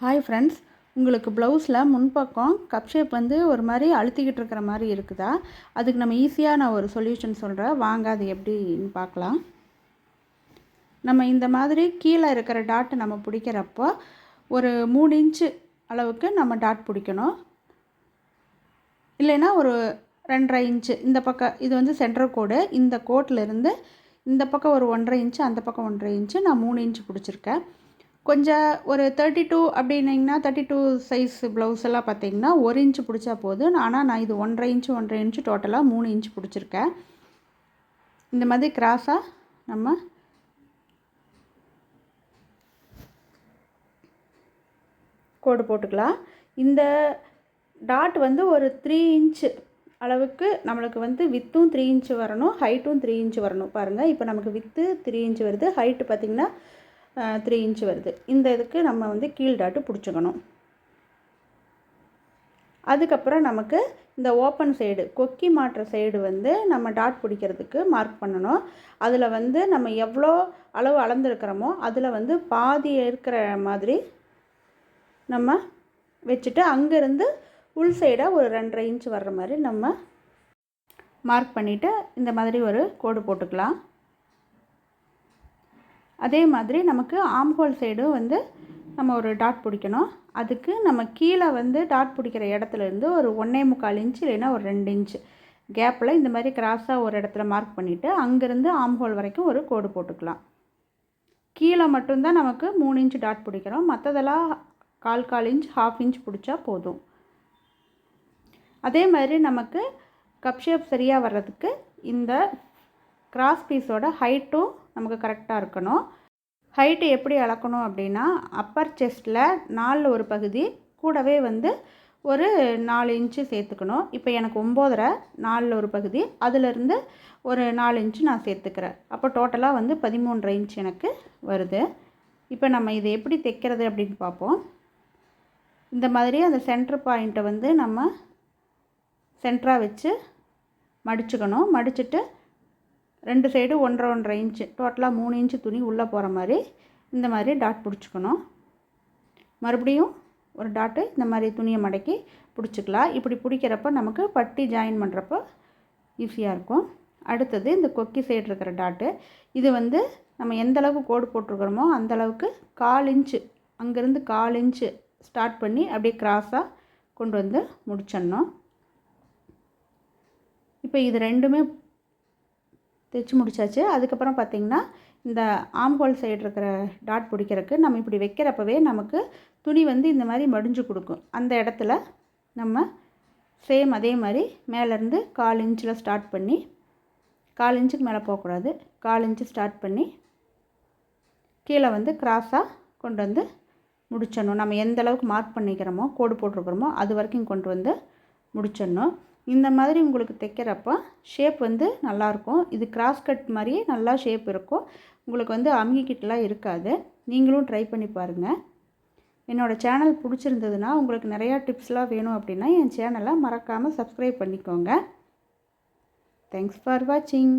Hi friends, உங்களுக்கு ப்ளவுஸில் முன்பக்கம் கப் ஷேப் வந்து ஒரு மாதிரி அழுத்திக்கிட்டு இருக்கிற மாதிரி இருக்குதா? அதுக்கு நம்ம ஈஸியாக நான் ஒரு சொல்யூஷன் சொல்கிறேன், வாங்க அது எப்படின்னு பார்க்கலாம். நம்ம இந்த மாதிரி கீழே இருக்கிற டாட்டை நம்ம பிடிக்கிறப்போ ஒரு 3 இன்ச்சு அளவுக்கு நம்ம டாட் பிடிக்கணும். இல்லைன்னா ஒரு 2.5 இன்ச்சு இந்த பக்கம், இது வந்து சென்டர் கோடு, இந்த கோட்டிலேருந்து இந்த பக்கம் ஒரு 1.5 இன்ச்சு, அந்த பக்கம் 1.5 இன்ச்சு, நான் 3 இன்ச்சு பிடிச்சிருக்கேன். கொஞ்சம் ஒரு 32 அப்படின்னிங்கன்னா 32 சைஸ் ப்ளவுஸ் எல்லாம் பார்த்திங்கன்னா 1 இன்ச்சு பிடிச்சா போதும். ஆனால் நான் இது 1.5 இன்ச்சு டோட்டலாக 3 இன்ச்சு பிடிச்சிருக்கேன். இந்த மாதிரி கிராஸாக நம்ம கோடு போட்டுக்கலாம். இந்த டாட் வந்து ஒரு 3 இன்ச்சு அளவுக்கு நம்மளுக்கு வந்து வித்தும் 3 இன்ச்சு வரணும், ஹைட்டும் 3 இன்ச்சு வரணும். பாருங்கள், இப்போ நமக்கு வித்து 3 இன்ச்சு வருது, ஹைட்டு பார்த்திங்கன்னா 3 இன்ச்சு வருது. இந்த இதுக்கு நம்ம வந்து கீழ் டாட்டு பிடிச்சிக்கணும். அதுக்கப்புறம் நமக்கு இந்த ஓப்பன் சைடு, கொக்கி மாட்டுற சைடு வந்து நம்ம டாட் பிடிக்கிறதுக்கு மார்க் பண்ணணும். அதில் வந்து நம்ம எவ்வளோ அளவு அளந்துருக்கிறோமோ அதில் வந்து பாதி இருக்கிற மாதிரி நம்ம வச்சுட்டு, அங்கேருந்து உள் சைடாக ஒரு 2.5 இன்ச்சு வர்ற மாதிரி நம்ம மார்க் பண்ணிவிட்டு இந்த மாதிரி ஒரு கோடு போட்டுக்கலாம். அதே மாதிரி நமக்கு ஆம்ஹோல் சைடும் வந்து நம்ம ஒரு டாட் பிடிக்கணும். அதுக்கு நம்ம கீழே வந்து டாட் பிடிக்கிற இடத்துலேருந்து ஒரு 1.25 இன்ச்சு இல்லைன்னா ஒரு 2 இன்ச்சு கேப்பில் இந்த மாதிரி கிராஸாக ஒரு இடத்துல மார்க் பண்ணிவிட்டு அங்கேருந்து ஆம்ஹோல் வரைக்கும் ஒரு கோடு போட்டுக்கலாம். கீழே மட்டும்தான் நமக்கு 3 இன்ச்சு டாட் பிடிக்கிறோம், மற்றதெல்லாம் 1/4 இன்ச், 1/2 இன்ச் பிடிச்சா போதும். அதே மாதிரி நமக்கு கப் ஷேப் சரியாக வர்றதுக்கு இந்த கிராஸ் பீஸோட ஹைட்டும் நமக்கு கரெக்டாக இருக்கணும். ஹைட்டு எப்படி அளக்கணும் அப்படின்னா, அப்பர் செஸ்ட்டில் 4 ஒரு பகுதி கூடவே வந்து ஒரு 4 இன்ச்சு சேர்த்துக்கணும். இப்போ எனக்கு 9.5, 4 ஒரு பகுதி, அதிலிருந்து ஒரு 4 இன்ச்சு நான் சேர்த்துக்கிறேன். அப்போ டோட்டலாக வந்து 13.5 இன்ச் எனக்கு வருது. இப்போ நம்ம இதை எப்படி தைக்கிறது அப்படின்னு பார்ப்போம். இந்த மாதிரி அந்த சென்டர் பாயிண்ட்டை வந்து நம்ம சென்டராக வச்சு மடிச்சுக்கணும். மடிச்சுட்டு 2 சைடு 1.5 இன்ச்சு, டோட்டலாக 3 இன்ச்சு துணி உள்ளே போகிற மாதிரி இந்த மாதிரி டாட் பிடிச்சிக்கணும். மறுபடியும் ஒரு டாட்டு இந்த மாதிரி துணியை மடக்கி பிடிச்சிக்கலாம். இப்படி பிடிக்கிறப்ப நமக்கு பட்டி ஜாயின் பண்ணுறப்போ ஈஸியாக இருக்கும். அடுத்தது இந்த கொக்கி சைடு இருக்கிற டாட்டு, இது வந்து நம்ம எந்தளவுக்கு கோடு போட்டிருக்கிறோமோ அந்தளவுக்கு 1/4 இன்ச்சு, அங்கேருந்து 1/4 இன்ச்சு ஸ்டார்ட் பண்ணி அப்படியே கிராஸாக கொண்டு வந்து முடிச்சிடணும். இப்போ இது ரெண்டுமே தைச்சி முடிச்சாச்சு. அதுக்கப்புறம் பார்த்திங்கன்னா இந்த ஆம்ஹோல் சைடு இருக்கிற டாட் பிடிக்கிறதுக்கு நம்ம இப்படி வைக்கிறப்பவே நமக்கு துணி வந்து இந்த மாதிரி மடிஞ்சு கொடுக்கும். அந்த இடத்துல நம்ம சேம் அதே மாதிரி மேலேருந்து 1/4 இன்ச்சில் ஸ்டார்ட் பண்ணி, 1/4 இன்ச்சுக்கு மேலே போகக்கூடாது, 1/4 இன்ச்சு ஸ்டார்ட் பண்ணி கீழே வந்து கிராஸாக கொண்டு வந்து முடிச்சிடணும். நம்ம எந்த அளவுக்கு மார்க் பண்ணிக்கிறோமோ, கோடு போட்டிருக்கிறோமோ அது வரைக்கும் கொண்டு வந்து முடிச்சிடணும். இந்த மாதிரி உங்களுக்கு தைக்கிறப்போ ஷேப் வந்து நல்லாயிருக்கும். இது கிராஸ் கட் மாதிரியே நல்லா ஷேப் இருக்கும். உங்களுக்கு வந்து அமுகிக்கிட்டலாம் இருக்காது. நீங்களும் ட்ரை பண்ணி பாருங்கள். என்னோடய சேனல் பிடிச்சிருந்ததுன்னா, உங்களுக்கு நிறையா டிப்ஸ்லாம் வேணும் அப்படின்னா என் சேனலை மறக்காமல் சப்ஸ்கிரைப் பண்ணிக்கோங்க. தேங்க்ஸ் ஃபார் வாட்சிங்.